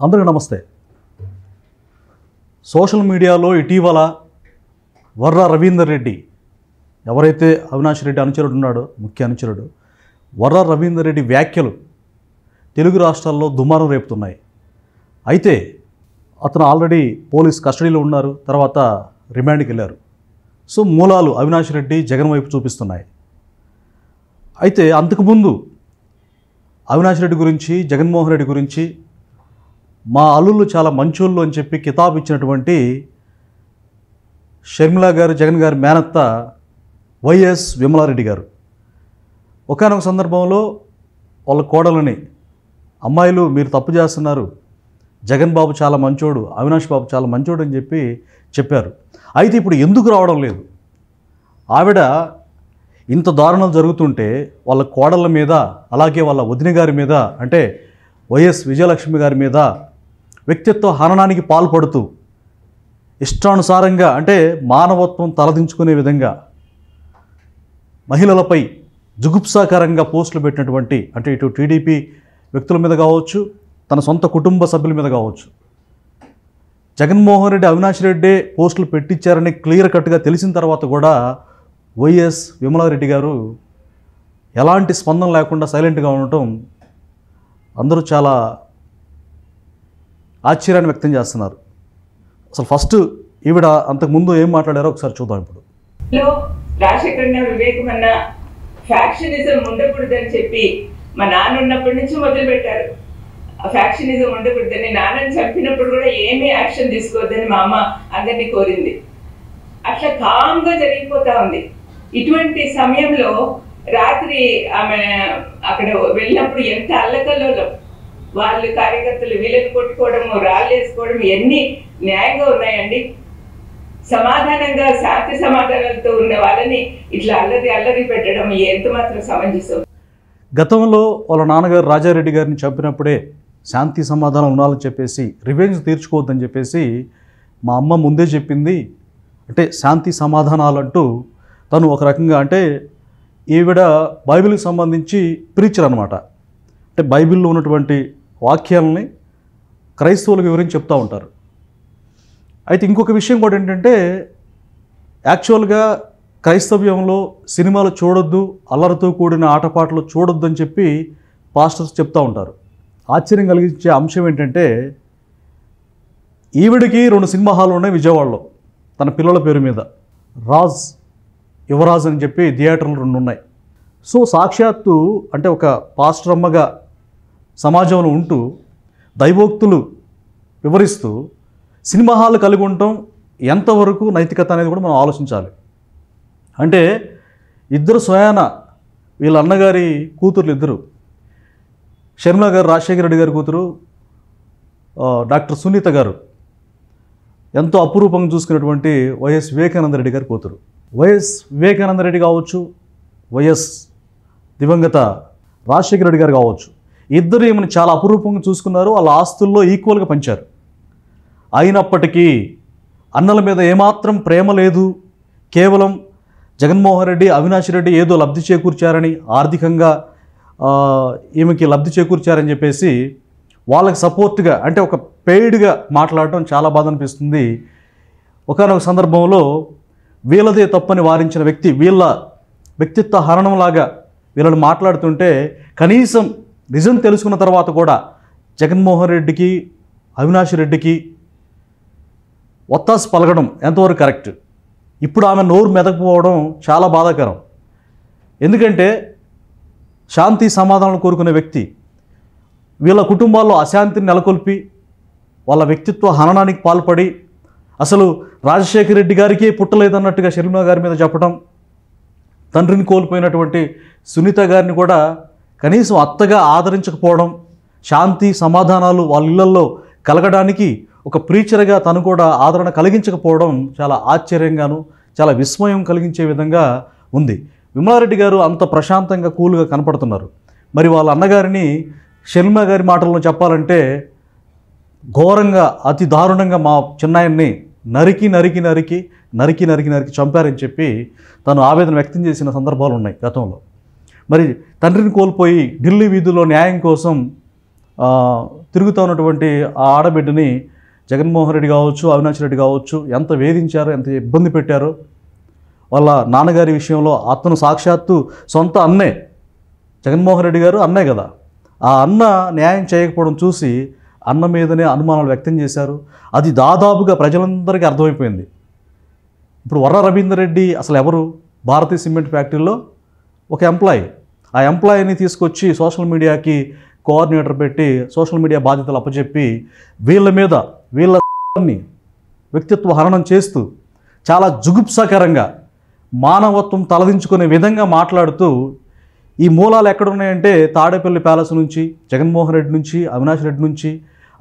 అందరికీ నమస్తే. సోషల్ మీడియాలో ఇటీవల వర్ర రవీందర్ రెడ్డి, ఎవరైతే అవినాష్ రెడ్డి అనుచరుడు ఉన్నాడో, ముఖ్య అనుచరుడు వర్ర రవీందర్ రెడ్డి వ్యాఖ్యలు తెలుగు రాష్ట్రాల్లో దుమారం రేపుతున్నాయి. అయితే అతను ఆల్రెడీ పోలీస్ కస్టడీలో ఉన్నారు, తర్వాత రిమాండ్కి వెళ్ళారు. సో మూలాలు అవినాష్ రెడ్డి జగన్ వైపు చూపిస్తున్నాయి. అయితే అంతకుముందు అవినాష్ రెడ్డి గురించి, జగన్మోహన్ రెడ్డి గురించి మా అల్లుళ్ళు చాలా మంచోళ్ళు అని చెప్పి కితాబు ఇచ్చినటువంటి షర్మిల గారు, జగన్ గారి మేనత్త వైఎస్ విమలారెడ్డి గారు ఒకానొక సందర్భంలో వాళ్ళ కోడలని, అమ్మాయిలు మీరు తప్పు చేస్తున్నారు, జగన్ బాబు చాలా మంచోడు, అవినాష్ బాబు చాలా మంచోడు అని చెప్పి చెప్పారు. అయితే ఇప్పుడు ఎందుకు రావడం లేదు? ఆవిడ ఇంత దారుణాలు జరుగుతుంటే వాళ్ళ కోడళ్ళ మీద, అలాగే వాళ్ళ వదిన గారి మీద, అంటే వైఎస్ విజయలక్ష్మి గారి మీద వ్యక్తిత్వ హననానికి పాల్పడుతూ ఇష్టానుసారంగా, అంటే మానవత్వం తలదించుకునే విధంగా మహిళలపై జుగుప్సాకరంగా పోస్టులు పెట్టినటువంటి, అంటే ఇటు టీడీపీ వ్యక్తుల మీద కావచ్చు, తన సొంత కుటుంబ సభ్యుల మీద కావచ్చు, జగన్మోహన్ రెడ్డి, అవినాష్ రెడ్డి పోస్టులు పెట్టించారని క్లియర్ కట్గా తెలిసిన తర్వాత కూడా వైఎస్ విమలారెడ్డి గారు ఎలాంటి స్పందన లేకుండా సైలెంట్గా ఉండటం అందరూ చాలా ఆశ్చర్యాన్ని వ్యక్తం చేస్తున్నారు. అసలు ఫస్ట్ ఈవిడ అంతకుముందు ఏం మాట్లాడారో ఒకసారి చూద్దాం. ఇప్పుడు రాజశేఖరన్న, వివేకమన్న ఫ్యాక్షనిజం ఉండకూడదని చెప్పి మా నాన్న ఉన్నప్పటి నుంచి మొదలు పెట్టారు. ఆ ఫ్యాక్షనిజం ఉండకూడదని, నాన్నని చంపినప్పుడు కూడా ఏమీ యాక్షన్ తీసుకోవద్దని మా అమ్మ అందరినీ కోరింది. అట్లా కామ్గా జరిగిపోతా ఉంది. ఇటువంటి సమయంలో రాత్రి ఆమె అక్కడ వెళ్ళినప్పుడు ఎంత అల్లకల్లోలం, వాళ్ళు కార్యకర్తలు వీళ్ళని కొట్టుకోవడము, రాళ్ళు వేసుకోవడం ఎన్ని న్యాయంగా ఉన్నాయండి? సమాధానంగా శాంతి సమాధానాలతో ఉన్న వాళ్ళని ఇట్లా అల్లరి పెట్టడం ఎంత మాత్రం సమంజసం? గతంలో వాళ్ళ నాన్నగారు రాజారెడ్డి గారిని చంపినప్పుడే శాంతి సమాధానం ఉండాలని చెప్పేసి, రివెంజ్ తీర్చుకోవద్దని చెప్పేసి మా అమ్మ ముందే చెప్పింది. అంటే శాంతి సమాధానాలంటూ తను ఒక రకంగా, అంటే ఈవిడ బైబిల్కి సంబంధించి ప్రీచర్ అనమాట. అంటే బైబిల్లో ఉన్నటువంటి వాక్యాలని క్రైస్తవులకు వివరించి చెప్తూ ఉంటారు. అయితే ఇంకొక విషయం కూడా ఏంటంటే, యాక్చువల్గా క్రైస్తవ్యంలో సినిమాలు చూడొద్దు, అల్లరితో కూడిన ఆటపాటలు చూడొద్దు అని చెప్పి పాస్టర్స్ చెప్తూ ఉంటారు. ఆశ్చర్యం కలిగించే అంశం ఏంటంటే, ఈవిడికి 2 సినిమా హాలు ఉన్నాయి విజయవాడలో తన పిల్లల పేరు మీద. రాజ్, యువరాజ్ అని చెప్పి థియేటర్లు 2 ఉన్నాయి. సో సాక్షాత్తు అంటే ఒక పాస్టర్ అమ్మగా సమాజంలో ఉంటూ దైవోక్తులు వివరిస్తూ సినిమా హాల్ కలిగి ఉండటం ఎంతవరకు నైతికత అనేది కూడా మనం ఆలోచించాలి. అంటే ఇద్దరు స్వయాన, వీళ్ళ అన్నగారి కూతుర్లు ఇద్దరు, షర్మిల గారు రాజశేఖర రెడ్డి గారి కూతురు, డాక్టర్ సునీత గారు ఎంతో అపురూపంగా చూసుకున్నటువంటి వైఎస్ వివేకానంద రెడ్డి గారి కూతురు. వైఎస్ వివేకానంద రెడ్డి కావచ్చు, వైఎస్ దివంగత రాజశేఖర రెడ్డి గారు కావచ్చు, ఇద్దరు ఈమెను చాలా అపురూపంగా చూసుకున్నారు. వాళ్ళ ఆస్తుల్లో ఈక్వల్గా పంచారు. అయినప్పటికీ అన్నల మీద ఏమాత్రం ప్రేమ లేదు, కేవలం జగన్మోహన్ రెడ్డి, అవినాష్ రెడ్డి ఏదో లబ్ధి చేకూర్చారని, ఆర్థికంగా ఈమెకి లబ్ధి చేకూర్చారని చెప్పేసి వాళ్ళకి సపోర్ట్గా, అంటే ఒక పెయిడ్గా మాట్లాడటం చాలా బాధ అనిపిస్తుంది. ఒకానొక సందర్భంలో వీళ్ళదే తప్పని వారించిన వ్యక్తి, వీళ్ళ వ్యక్తిత్వ హరణంలాగా వీళ్ళని మాట్లాడుతుంటే, కనీసం నిజం తెలుసుకున్న తర్వాత కూడా జగన్మోహన్ రెడ్డికి, అవినాష్ రెడ్డికి ఒత్తాసు పలకడం ఎంతవరకు కరెక్ట్? ఇప్పుడు ఆమె నోరు మెదకపోవడం చాలా బాధాకరం. ఎందుకంటే శాంతి సమాధానం కోరుకునే వ్యక్తి వీళ్ళ కుటుంబాల్లో అశాంతిని నెలకొల్పి వాళ్ళ వ్యక్తిత్వ హననానికి పాల్పడి, అసలు రాజశేఖర రెడ్డి గారికి పుట్టలేదన్నట్టుగా షర్మిల గారి మీద చెప్పడం, తండ్రిని కోల్పోయినటువంటి సునీత గారిని కూడా కనీసం అత్తగా ఆదరించకపోవడం, శాంతి సమాధానాలు వాళ్ళ ఇళ్లలో కలగడానికి ఒక ప్రీచర్గా తను కూడా ఆదరణ కలిగించకపోవడం చాలా ఆశ్చర్యంగాను, చాలా విస్మయం కలిగించే విధంగా ఉంది. విమలారెడ్డి గారు అంత ప్రశాంతంగా, కూల్గా కనపడుతున్నారు. మరి వాళ్ళ అన్నగారిని షర్మిల గారి మాటల్లో చెప్పాలంటే ఘోరంగా, అతి దారుణంగా మా చిన్నాయన్ని నరికి చంపారని చెప్పి తను ఆవేదన వ్యక్తం చేసిన సందర్భాలు ఉన్నాయి గతంలో. మరి తండ్రిని కోల్పోయి ఢిల్లీ వీధుల్లో న్యాయం కోసం తిరుగుతూ ఉన్నటువంటి ఆ ఆడబిడ్డని జగన్మోహన్ రెడ్డి కావచ్చు, అవినాష్ రెడ్డి కావచ్చు ఎంత వేధించారో, ఎంత ఇబ్బంది పెట్టారో. వాళ్ళ నాన్నగారి విషయంలో అతను సాక్షాత్తు సొంత అన్నే, జగన్మోహన్ రెడ్డి గారు అన్నే కదా, ఆ అన్న న్యాయం చేయకపోవడం చూసి అన్న మీదనే అనుమానాలు వ్యక్తం చేశారు. అది దాదాపుగా ప్రజలందరికీ అర్థమైపోయింది. ఇప్పుడు వర్ర రవీందర్ రెడ్డి అసలు ఎవరు? భారతీయ సిమెంట్ ఫ్యాక్టరీలో ఒక ఎంప్లాయీ. ఆ ఎంప్లాయీని తీసుకొచ్చి సోషల్ మీడియాకి కోఆర్డినేటర్ పెట్టి సోషల్ మీడియా బాధ్యతలు అప్పచెప్పి వీళ్ళ వ్యక్తిత్వ హననం చేస్తూ చాలా జుగుప్సాకరంగా మానవత్వం తలదించుకునే విధంగా మాట్లాడుతూ, ఈ మూలాలు ఎక్కడున్నాయంటే తాడేపల్లి ప్యాలెస్ నుంచి, జగన్మోహన్ రెడ్డి నుంచి, అవినాష్ రెడ్డి నుంచి,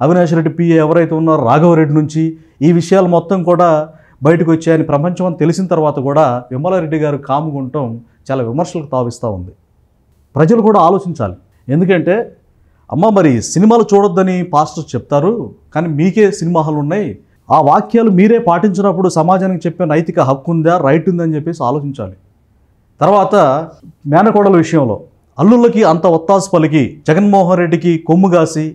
అవినాష్ రెడ్డి పిఏ ఎవరైతే ఉన్నారో రాఘవరెడ్డి నుంచి ఈ విషయాలు మొత్తం కూడా బయటకు వచ్చాయని ప్రపంచం అని తెలిసిన తర్వాత కూడా విమలారెడ్డి గారు కాముకుంటాం చాలా విమర్శలకు తావిస్తూ ఉంది. ప్రజలు కూడా ఆలోచించాలి. ఎందుకంటే అమ్మ మరి సినిమాలు చూడొద్దని పాస్టర్స్ చెప్తారు, కానీ మీకే సినిమా హాలు ఉన్నాయి. ఆ వాక్యాలు మీరే పాటించినప్పుడు సమాజానికి చెప్పే నైతిక హక్కు ఉందా, రైట్ ఉందని చెప్పేసి ఆలోచించాలి. తర్వాత మేనకోడల విషయంలో అల్లుళ్ళకి అంత ఒత్తాసు పలికి జగన్మోహన్ రెడ్డికి కొమ్ము కాసి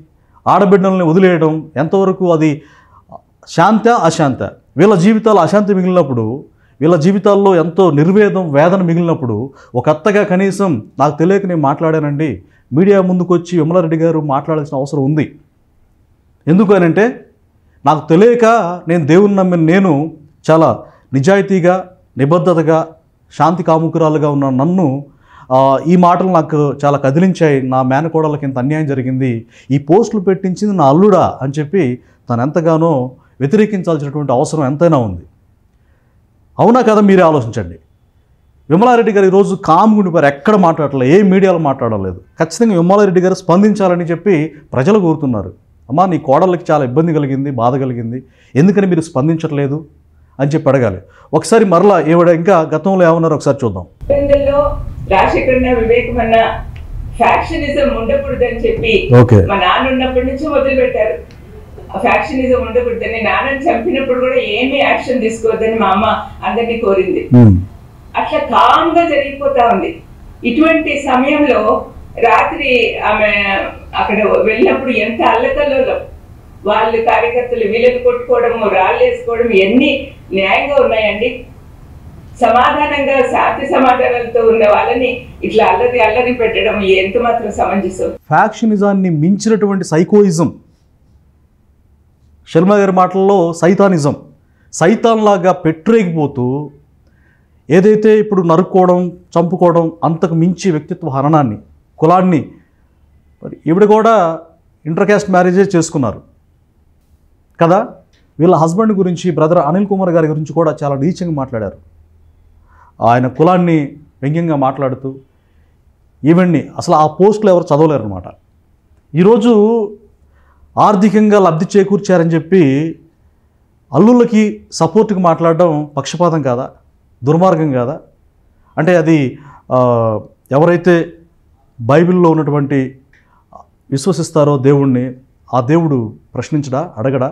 ఆడబిడ్డల్ని వదిలేయడం ఎంతవరకు అది శాంత అశాంత? వీళ్ళ జీవితాలు అశాంతి మిగిలినప్పుడు, వీళ్ళ జీవితాల్లో ఎంతో నిర్వేదం వేదన మిగిలినప్పుడు ఒక అత్తగా కనీసం నాకు తెలియక నేను మాట్లాడానండి, మీడియా ముందుకు వచ్చి విమలారెడ్డి గారు మాట్లాడాల్సిన అవసరం ఉంది. ఎందుకు అనంటే నాకు తెలియక నేను దేవుని నమ్మిన నేను చాలా నిజాయితీగా నిబద్ధతగా శాంతి కాముకురాలుగా ఉన్న నన్ను ఈ మాటలు నాకు చాలా కదిలించాయి. నా మేనకోడలకి ఇంత అన్యాయం జరిగింది, ఈ పోస్టులు పెట్టించింది నా అల్లుడా అని చెప్పి తను ఎంతగానో వ్యతిరేకించాల్సినటువంటి అవసరం ఎంతైనా ఉంది. అవునా కదా? మీరే ఆలోచించండి. విమలారెడ్డి గారు ఈరోజు కామ్గుండిపోయారు, ఎక్కడ మాట్లాడలేదు, ఏ మీడియాలో మాట్లాడలేదు. ఖచ్చితంగా విమలారెడ్డి గారు స్పందించాలని చెప్పి ప్రజలు కోరుతున్నారు. అమ్మా నీ కోడళ్ళకి చాలా ఇబ్బంది కలిగింది, బాధ కలిగింది, ఎందుకని మీరు స్పందించట్లేదు అని చెప్పి అడగాలి. ఒకసారి మరలా ఏవిడ ఇంకా గతంలో ఏమన్నారో ఒకసారి చూద్దాం. రాజశేఖరన్న వివేకమన్న ఫ్యాక్షనిజం ఉండకూడదని చెప్పి మా నాన్న ఉన్నప్పటి నుంచి మొదలు పెట్టారు. ఫ్యాక్షనిజం ఉండకూడదని, నాన్నని చంపినప్పుడు కూడా ఏమీ యాక్షన్ తీసుకోవద్దని మా అమ్మ అందరినీ కోరింది. అట్లా కామ్గా జరిగిపోతా ఉంది. ఇటువంటి సమయంలో రాత్రి ఆమె అక్కడ వెళ్ళినప్పుడు ఎంత అల్లకల్లోలం, వాళ్ళు కార్యకర్తలు వీళ్ళని కొట్టుకోవడము, రాళ్ళు వేసుకోవడం ఎన్ని న్యాయంగా ఉన్నాయండి? సమాధానంగా శాంతి సమాధానాలతో ఉన్న వాళ్ళని ఇట్లా అల్లరి పెట్టడం ఎంత మాత్రం సమంజసం? ఫ్యాక్షనిజాన్ని మించినటువంటి సైకోయిజం, శర్మ గారి మాటల్లో సైతానిజం, సైతాన్లాగా పెట్టరేగిపోతూ ఏదైతే ఇప్పుడు నరుక్కోవడం, చంపుకోవడం, అంతకు మించి వ్యక్తిత్వ హననాన్ని, కులాన్ని, మరి ఈవిడ కూడా ఇంటర్ క్యాస్ట్ మ్యారేజే చేసుకున్నారు కదా. వీళ్ళ హస్బెండ్ గురించి, బ్రదర్ అనిల్ కుమార్ గారి గురించి కూడా చాలా నీచంగా మాట్లాడారు. ఆయన కులాన్ని వ్యంగ్యంగా మాట్లాడుతూ ఈవెన్ని అసలు ఆ పోస్టులు ఎవరు చదవలేరు అనమాట. ఈరోజు ఆర్థికంగా లబ్ధి చేకూర్చారని చెప్పి అల్లుళ్ళకి సపోర్ట్కి మాట్లాడడం పక్షపాతం కాదా, దుర్మార్గం కాదా? అంటే అది ఎవరైతే బైబిల్లో ఉన్నటువంటి విశ్వసిస్తారో దేవుణ్ణి, ఆ దేవుడు ప్రశ్నించడా, అడగడా?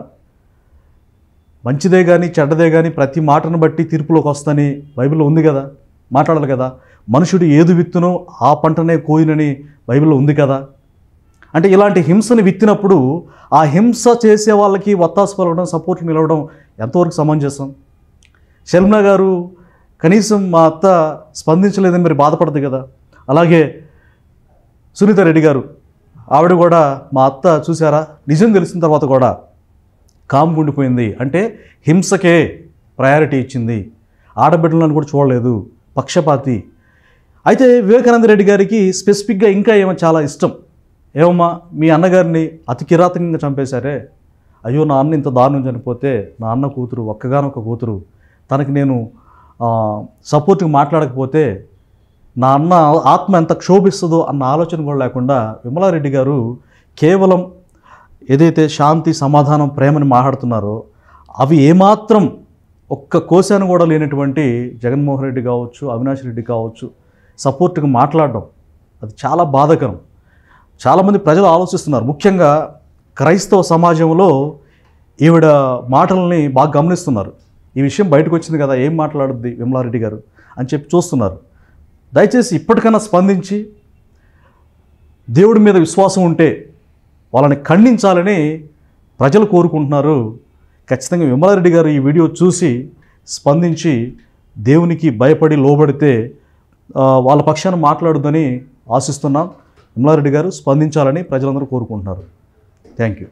మంచిదే కానీ చెడ్డదే కానీ ప్రతి మాటను బట్టి తీర్పులోకి వస్తుందని బైబిల్లో ఉంది కదా, మాట్లాడాలి కదా. మనుషుడు ఏది విత్తునో ఆ పంటనే కోయినని బైబిల్లో ఉంది కదా. అంటే ఇలాంటి హింసని విత్తినప్పుడు ఆ హింస చేసే వాళ్ళకి వత్తాసు పలవడం, సపోర్ట్ నిలవడం ఎంతవరకు సమంజసం? శర్మ గారు కనీసం మా అత్త స్పందించలేదని మరి బాధపడదు కదా. అలాగే సునీత రెడ్డి గారు, ఆవిడ కూడా మా అత్త చూసారా నిజం తెలిసిన తర్వాత కూడా కామ్గుండిపోయింది. అంటే హింసకే ప్రయారిటీ ఇచ్చింది, ఆడబిడ్డలను కూడా చూడలేదు, పక్షపాతి. అయితే వివేకానంద రెడ్డి గారికి స్పెసిఫిక్గా ఇంకా ఏమో చాలా ఇష్టం. ఏమమ్మా మీ అన్నగారిని అతి కిరాతకంగా చంపేశారే, అయ్యో నా అన్న ఇంత దారుణం చనిపోతే, నా అన్న కూతురు ఒక్కగానొక్క కూతురు, తనకి నేను సపోర్ట్గా మాట్లాడకపోతే నా అన్న ఆత్మ ఎంత క్షోభిస్తుందో అన్న ఆలోచన కూడా లేకుండా విమలారెడ్డి గారు కేవలం ఏదైతే శాంతి, సమాధానం, ప్రేమని మాట్లాడుతున్నారో అవి ఏమాత్రం ఒక్క కోశాను కూడా లేనటువంటి జగన్మోహన్ రెడ్డి కావచ్చు, అవినాష్ రెడ్డి కావచ్చు సపోర్ట్గా మాట్లాడడం అది చాలా బాధాకరం. చాలామంది ప్రజలు ఆలోచిస్తున్నారు, ముఖ్యంగా క్రైస్తవ సమాజంలో ఈవిడ మాటలని బాగా గమనిస్తున్నారు. ఈ విషయం బయటకు వచ్చింది కదా, ఏం మాట్లాడుద్ది విమలారెడ్డి గారు అని చెప్పి చూస్తున్నారు. దయచేసి ఇప్పటికైనా స్పందించి దేవుడి మీద విశ్వాసం ఉంటే వాళ్ళని ఖండించాలని ప్రజలు కోరుకుంటున్నారు. ఖచ్చితంగా విమలారెడ్డి గారు ఈ వీడియో చూసి స్పందించి దేవునికి భయపడి లోబడితే వాళ్ళ పక్షాన మాట్లాడుదని ఆశిస్తున్నాం. విమలారెడ్డి గారు స్పందించాలని ప్రజలందరూ కోరుకుంటున్నారు. Thank you.